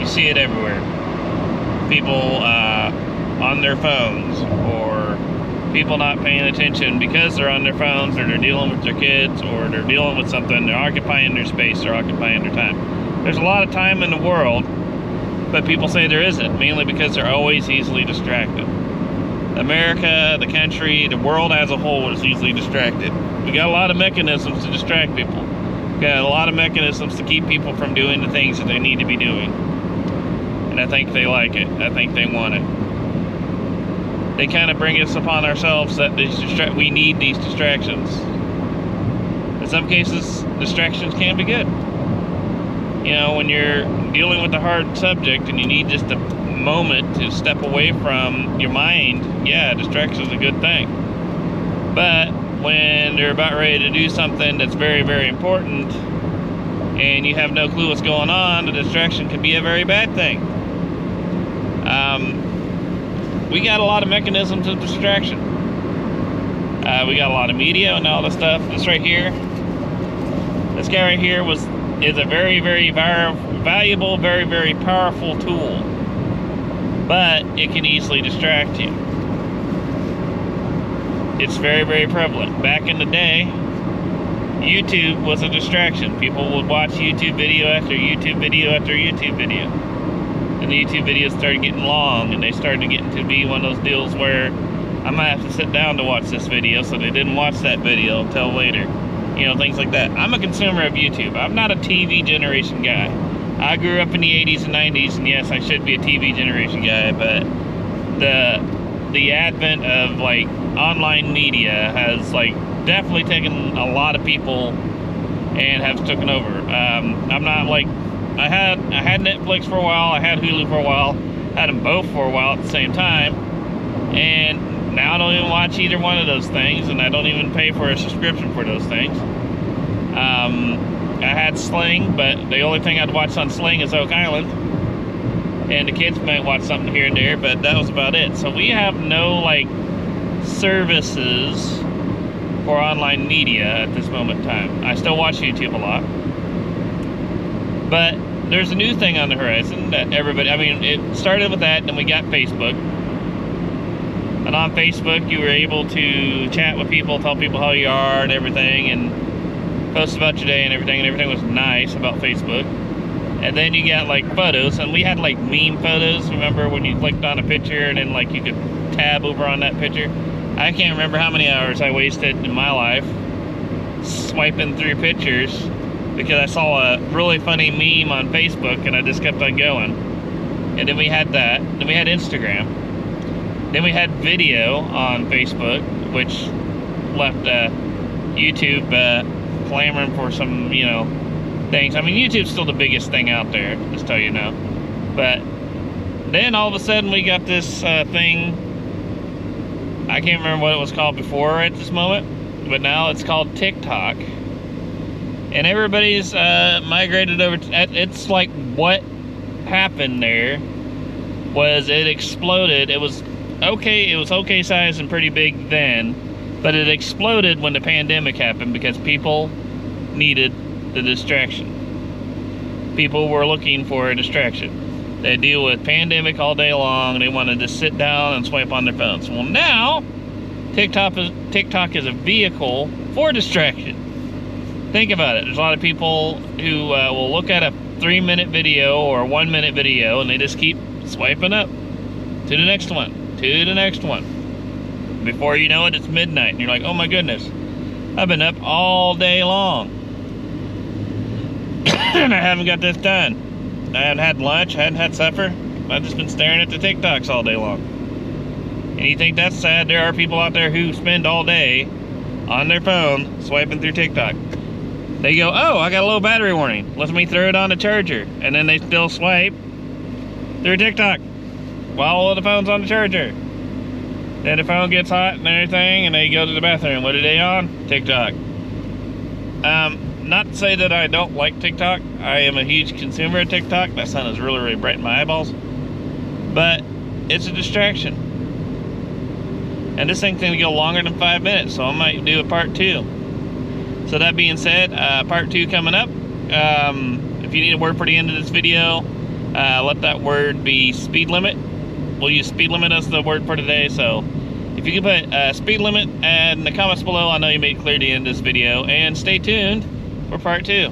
You see it everywhere. People on their phones, or people not paying attention because they're on their phones, or they're dealing with their kids, or they're dealing with something. They're occupying their space, they're occupying their time. There's a lot of time in the world, but people say there isn't, mainly because they're always easily distracted. America, the country, the world as a whole is easily distracted. We got a lot of mechanisms to distract people. We got a lot of mechanisms to keep people from doing the things that they need to be doing. And I think they like it. I think they want it. They kind of bring us upon ourselves that we need these distractions. In some cases, distractions can be good. You know, when you're dealing with a hard subject and you need just a moment to step away from your mind, yeah, distraction is a good thing. But when they're about ready to do something that's very, very important and you have no clue what's going on, the distraction can be a very bad thing. We got a lot of mechanisms of distraction. We got a lot of media and all this stuff. This right here, this guy right here is a very, very valuable, very, very powerful tool, but it can easily distract you. It's very, very prevalent. Back in the day, YouTube was a distraction. People would watch YouTube video after YouTube video after YouTube video. And the YouTube videos started getting long, and they started getting to be one of those deals where I might have to sit down to watch this video, so they didn't watch that video until later. You know, things like that. I'm a consumer of YouTube. I'm not a TV generation guy. I grew up in the 80s and 90s, and yes, I should be a TV generation guy, but the advent of like online media has like definitely taken a lot of people and have taken over. I'm not like, I had Netflix for a while, I had Hulu for a while, had them both for a while at the same time, and now I don't even watch either one of those things, and I don't even pay for a subscription for those things. I had Sling, but the only thing I'd watch on Sling is Oak Island, and the kids might watch something here and there, but that was about it. So we have no like services for online media at this moment in time. I still watch YouTube a lot, but there's a new thing on the horizon that everybody, I mean, it started with that, and then we got Facebook. And on Facebook, you were able to chat with people, tell people how you are and everything, and post about your day and everything was nice about Facebook. And then you got like photos, and we had like meme photos. Remember when you clicked on a picture and then like you could tab over on that picture? I can't remember how many hours I wasted in my life swiping through pictures because I saw a really funny meme on Facebook and I just kept on going. And then we had that. Then we had Instagram. Then we had video on Facebook, which left YouTube clamoring for some, you know, things. I mean, YouTube's still the biggest thing out there, just so you know. But then all of a sudden we got this thing. I can't remember what it was called before at this moment, but now it's called TikTok. And everybody's migrated over to, it's like what happened there was it exploded. It was okay size and pretty big then, but it exploded when the pandemic happened because people needed the distraction. People were looking for a distraction. They deal with pandemic all day long. They wanted to sit down and swipe on their phones. Well, now TikTok is a vehicle for distraction. Think about it. There's a lot of people who will look at a 3-minute video or a 1-minute video, and they just keep swiping up to the next one, to the next one. Before you know it, it's midnight, and you're like, oh my goodness, I've been up all day long and I haven't got this done. I haven't had lunch, I hadn't had supper. I've just been staring at the TikToks all day long. And you think that's sad? There are people out there who spend all day on their phone swiping through TikTok. They go, oh, I got a low battery warning. Let me throw it on the charger. And then they still swipe through TikTok while the phone's on the charger. Then the phone gets hot and everything, and they go to the bathroom. What are they on? TikTok. Not to say that I don't like TikTok. I am a huge consumer of TikTok. That sun is really, really bright in my eyeballs. But it's a distraction. And this thing's gonna go longer than 5 minutes, so I might do a part 2. So that being said, part 2 coming up. If you need a word for the end of this video, Let that word be speed limit. We'll use speed limit as the word for today. So if you can put speed limit in the comments below, I know you made it clear to the end of this video. And stay tuned for part 2.